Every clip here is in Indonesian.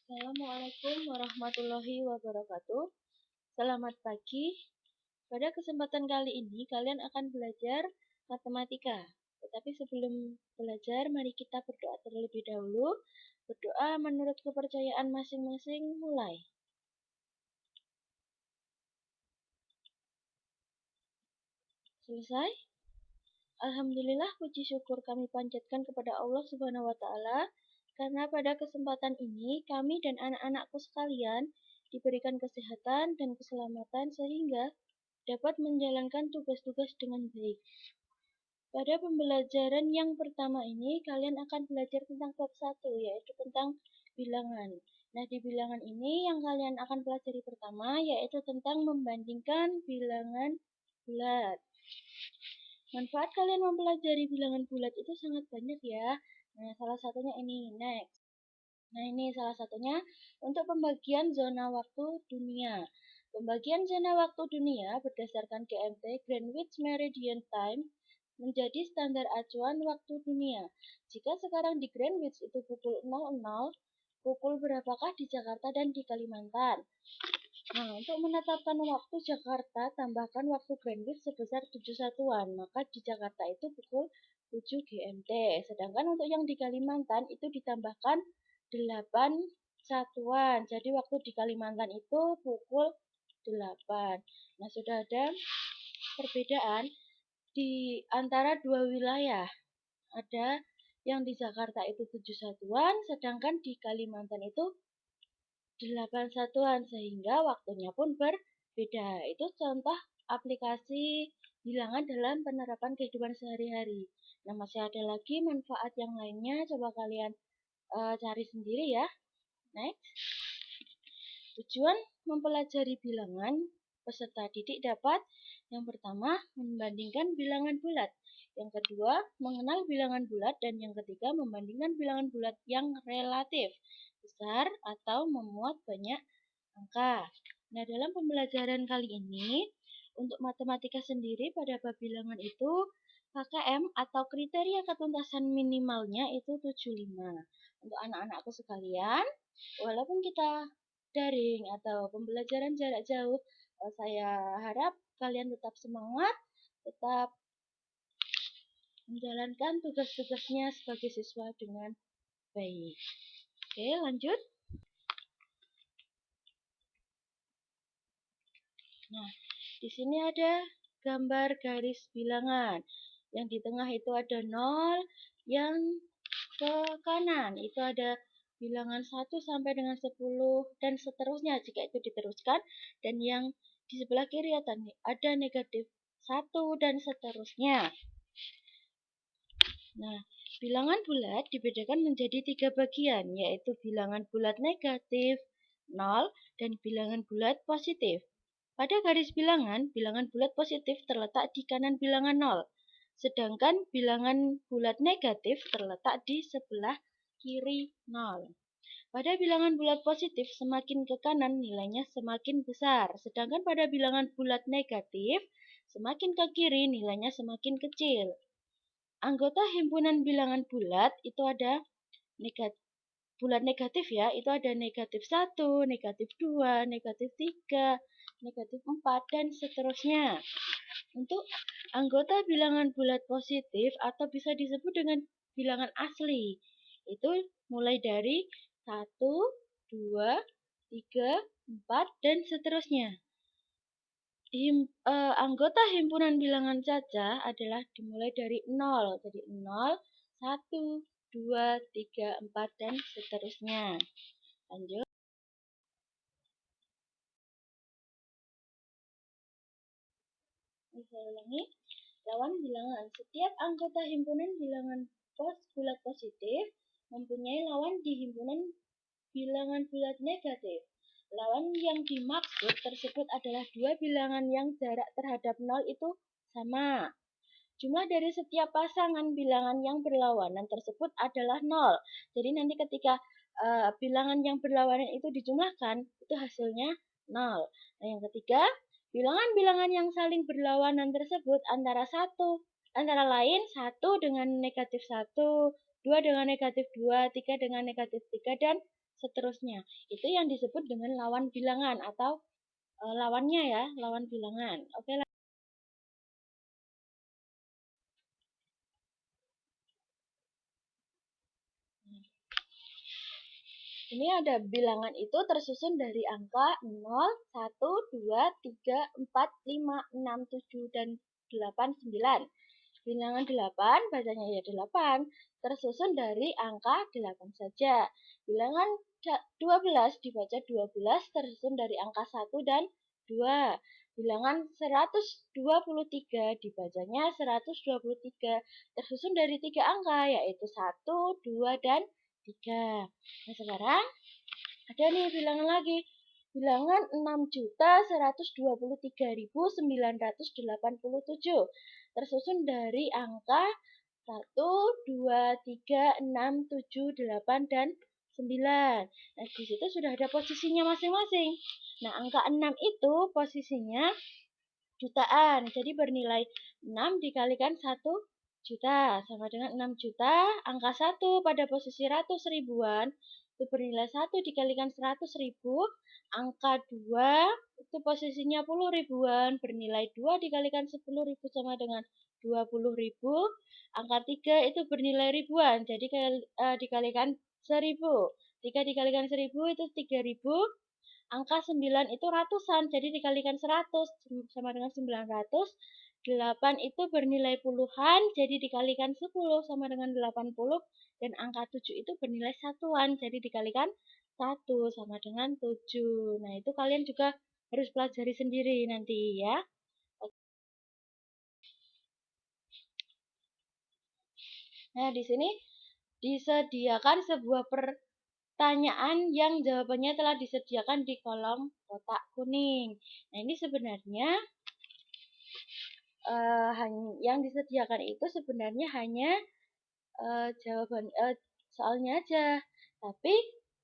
Assalamualaikum warahmatullahi wabarakatuh. Selamat pagi. Pada kesempatan kali ini kalian akan belajar matematika. Tetapi sebelum belajar, mari kita berdoa terlebih dahulu. Berdoa menurut kepercayaan masing-masing, mulai. Selesai? Alhamdulillah, puji syukur kami panjatkan kepada Allah Subhanahu wa Ta'ala, karena pada kesempatan ini kami dan anak-anakku sekalian diberikan kesehatan dan keselamatan sehingga dapat menjalankan tugas-tugas dengan baik. Pada pembelajaran yang pertama ini, kalian akan belajar tentang bab 1, yaitu tentang bilangan. Nah, di bilangan ini yang kalian akan pelajari pertama, yaitu tentang membandingkan bilangan bulat. Manfaat kalian mempelajari bilangan bulat itu sangat banyak ya. Nah, salah satunya ini, next. Nah, ini salah satunya untuk pembagian zona waktu dunia. Pembagian zona waktu dunia berdasarkan GMT, Greenwich Meridian Time, menjadi standar acuan waktu dunia. Jika sekarang di Greenwich itu pukul 00, pukul berapakah di Jakarta dan di Kalimantan? Nah, untuk menetapkan waktu Jakarta, tambahkan waktu Greenwich sebesar 7 satuan. Maka di Jakarta itu pukul 7 GMT. Sedangkan untuk yang di Kalimantan itu ditambahkan 8 satuan. Jadi waktu di Kalimantan itu pukul 8. Nah, sudah ada perbedaan di antara dua wilayah. Ada yang di Jakarta itu 7 satuan, sedangkan di Kalimantan itu 8 satuan, sehingga waktunya pun berbeda. Itu contoh aplikasi bilangan dalam penerapan kehidupan sehari-hari. Nah, masih ada lagi manfaat yang lainnya, coba kalian cari sendiri ya. Next. Tujuan mempelajari bilangan peserta didik dapat yang pertama, membandingkan bilangan bulat. Yang kedua, mengenal bilangan bulat. Dan yang ketiga, membandingkan bilangan bulat yang relatif besar atau memuat banyak angka. Nah, dalam pembelajaran kali ini, untuk matematika sendiri pada bab bilangan itu, KKM atau kriteria ketuntasan minimalnya itu 75. Untuk anak-anakku sekalian, walaupun kita daring atau pembelajaran jarak jauh, saya harap kalian tetap semangat, tetap menjalankan tugas-tugasnya sebagai siswa dengan baik. Oke, lanjut. Nah, di sini ada gambar garis bilangan. Yang di tengah itu ada 0, yang ke kanan itu ada bilangan 1 sampai dengan 10 dan seterusnya jika itu diteruskan, dan yang di sebelah kiri ada negatif 1 dan seterusnya. Nah, bilangan bulat dibedakan menjadi 3 bagian, yaitu bilangan bulat negatif 0 dan bilangan bulat positif. Pada garis bilangan bulat positif terletak di kanan bilangan 0, sedangkan bilangan bulat negatif terletak di sebelah kiri 0. Pada bilangan bulat positif, semakin ke kanan nilainya semakin besar, sedangkan pada bilangan bulat negatif, semakin ke kiri nilainya semakin kecil. Anggota himpunan bilangan bulat itu ada bulat negatif ya, itu ada negatif 1, negatif 2, negatif 3, negatif 4, dan seterusnya. Untuk anggota bilangan bulat positif atau bisa disebut dengan bilangan asli, itu mulai dari 1, 2, 3, 4, dan seterusnya. Anggota himpunan bilangan cacah adalah dimulai dari 0. Jadi 0, 1, 2, 3, 4, dan seterusnya. Lanjut. Saya ulangi. Lawan bilangan. Setiap anggota himpunan bilangan bulat positif mempunyai lawan di himpunan bilangan bulat negatif. Lawan yang dimaksud tersebut adalah dua bilangan yang jarak terhadap 0 itu sama. Jumlah dari setiap pasangan bilangan yang berlawanan tersebut adalah 0. Jadi nanti ketika bilangan yang berlawanan itu dijumlahkan, itu hasilnya 0. Nah, yang ketiga, bilangan-bilangan yang saling berlawanan tersebut antara lain 1 dengan negatif 1, 2 dengan negatif 2, 3 dengan negatif 3, dan seterusnya. Itu yang disebut dengan lawan bilangan atau lawannya ya, lawan bilangan. Oke. Ini ada bilangan itu tersusun dari angka 0, 1, 2, 3, 4, 5, 6, 7, dan 8, 9. Bilangan 8, bacanya ya 8, tersusun dari angka 8 saja. Bilangan 12 dibaca 12, tersusun dari angka 1 dan 2. Bilangan 123 dibacanya 123, tersusun dari 3 angka, yaitu 1, 2, dan 3. Nah, sekarang ada nih bilangan lagi. Bilangan 6.123.987 tersusun dari angka 1, 2, 3, 6, 7, 8, dan 9. Nah, di situ sudah ada posisinya masing-masing. Nah, angka 6 itu posisinya jutaan. Jadi bernilai 6 dikalikan 1 juta sama dengan 6 juta. Angka 1 pada posisi ratus ribuan itu bernilai 1 dikalikan 100 ribu. Angka 2 itu posisinya puluh ribuan, bernilai 2 dikalikan 10 ribu sama dengan 20 ribu. Angka 3 itu bernilai ribuan, jadi dikalikan 1000. 3 dikalikan 1000 itu 3000. Angka 9 itu ratusan, jadi dikalikan 100 sama dengan 900. 8 itu bernilai puluhan, jadi dikalikan 10 sama dengan 80. Dan angka 7 itu bernilai satuan, jadi dikalikan 1 sama dengan 7. Nah, itu kalian juga harus pelajari sendiri nanti ya. Nah, di sini disediakan sebuah pertanyaan yang jawabannya telah disediakan di kolom kotak kuning. Nah, ini sebenarnya yang disediakan itu sebenarnya hanya jawaban soalnya aja. Tapi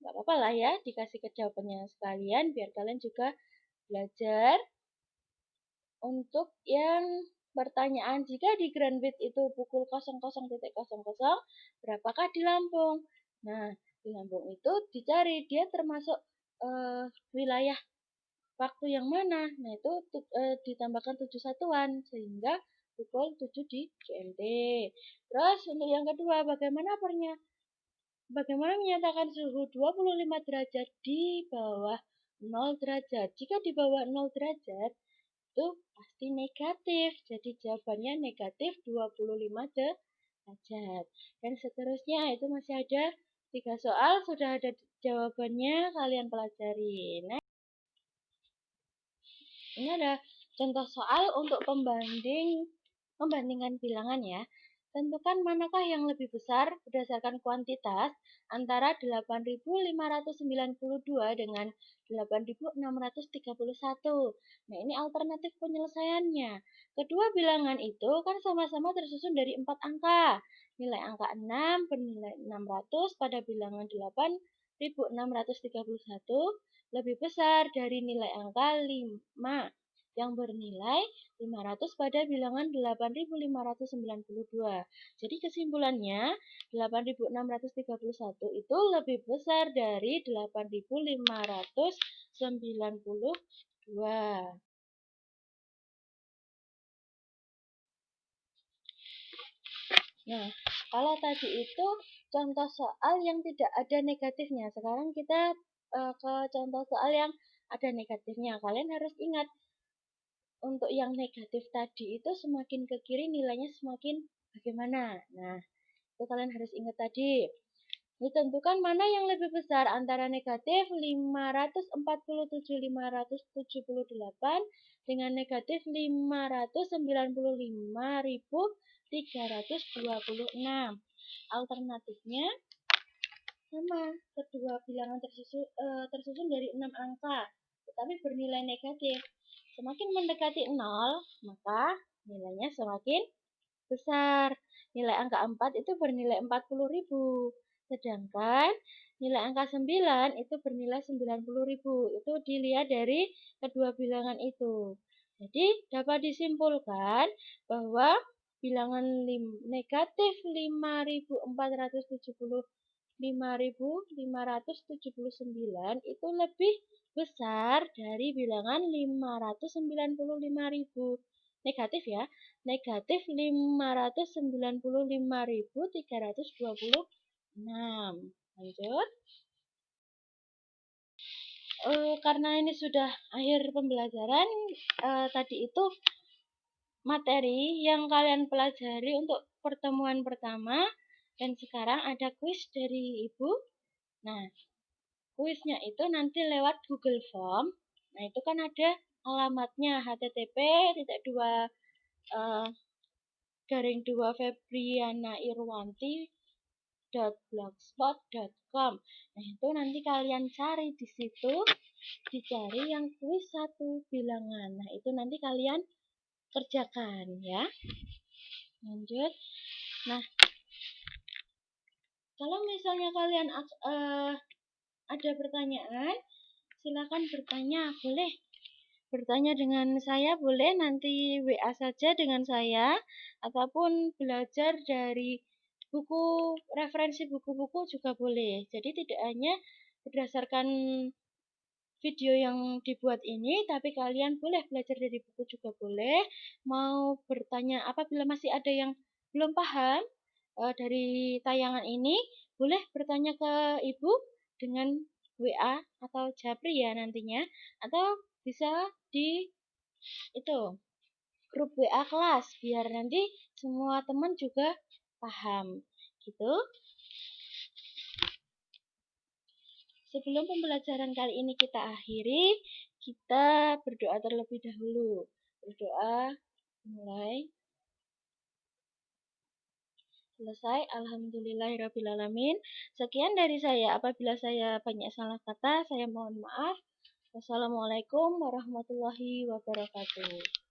nggak apa-apa lah ya, dikasih ke jawabannya sekalian biar kalian juga belajar untuk yang pertanyaan jika di Greenwich itu pukul 00.00, berapakah di Lampung? Nah, di Lampung itu dicari dia termasuk wilayah waktu yang mana? Nah, itu ditambahkan 7 satuan sehingga pukul 7 di GMT. Terus untuk yang kedua, bagaimana menyatakan suhu 25 derajat di bawah 0 derajat? Jika di bawah 0 derajat itu pasti negatif. Jadi jawabannya negatif 25 derajat. Dan seterusnya itu masih ada 3 soal, sudah ada jawabannya, kalian pelajari. Nah, ini ada contoh soal untuk membandingkan bilangan ya. Tentukan manakah yang lebih besar berdasarkan kuantitas antara 8.592 dengan 8.631. Nah, ini alternatif penyelesaiannya. Kedua bilangan itu kan sama-sama tersusun dari 4 angka. Nilai angka 6 bernilai 600 pada bilangan 8.631 lebih besar dari nilai angka 5 yang bernilai 500 pada bilangan 8.592. Jadi kesimpulannya 8.631 itu lebih besar dari 8.592. Nah, kalau tadi itu contoh soal yang tidak ada negatifnya. Sekarang kita ke contoh soal yang ada negatifnya. Kalian harus ingat, untuk yang negatif tadi itu semakin ke kiri nilainya semakin bagaimana. Nah, itu kalian harus ingat tadi. Ditentukan mana yang lebih besar antara negatif 547.578 dengan negatif 595.326. Alternatifnya sama, kedua bilangan tersusun dari 6 angka, tetapi bernilai negatif. Semakin mendekati 0, maka nilainya semakin besar. Nilai angka 4 itu bernilai 40.000. Sedangkan nilai angka 9 itu bernilai 90.000. Itu dilihat dari kedua bilangan itu. Jadi dapat disimpulkan bahwa bilangan negatif 5.475 5.579 itu lebih besar dari bilangan 595.000. Negatif ya, negatif 595.326. Lanjut. Karena ini sudah akhir pembelajaran, tadi itu materi yang kalian pelajari untuk pertemuan pertama, dan sekarang ada kuis dari Ibu. Nah, kuisnya itu nanti lewat Google Form. Nah, itu kan ada alamatnya http://2febrianairwanti.blogspot.com. Nah, itu nanti kalian cari di situ, dicari yang kuis 1 bilangan. Nah, itu nanti kalian kerjakan ya. Lanjut. Nah, kalau misalnya kalian ada pertanyaan, silakan bertanya. Boleh bertanya dengan saya, boleh nanti WA saja dengan saya, ataupun belajar dari buku, referensi buku-buku juga boleh. Jadi tidak hanya berdasarkan video yang dibuat ini, tapi kalian boleh belajar dari buku juga boleh. Mau bertanya apabila masih ada yang belum paham dari tayangan ini, boleh bertanya ke Ibu dengan WA atau Japri ya nantinya, atau bisa di itu grup WA kelas biar nanti semua teman juga paham gitu. Sebelum pembelajaran kali ini kita akhiri, kita berdoa terlebih dahulu. Berdoa mulai. Selesai. Alhamdulillahirrabbilalamin. Sekian dari saya. Apabila saya banyak salah kata, saya mohon maaf. Wassalamualaikum warahmatullahi wabarakatuh.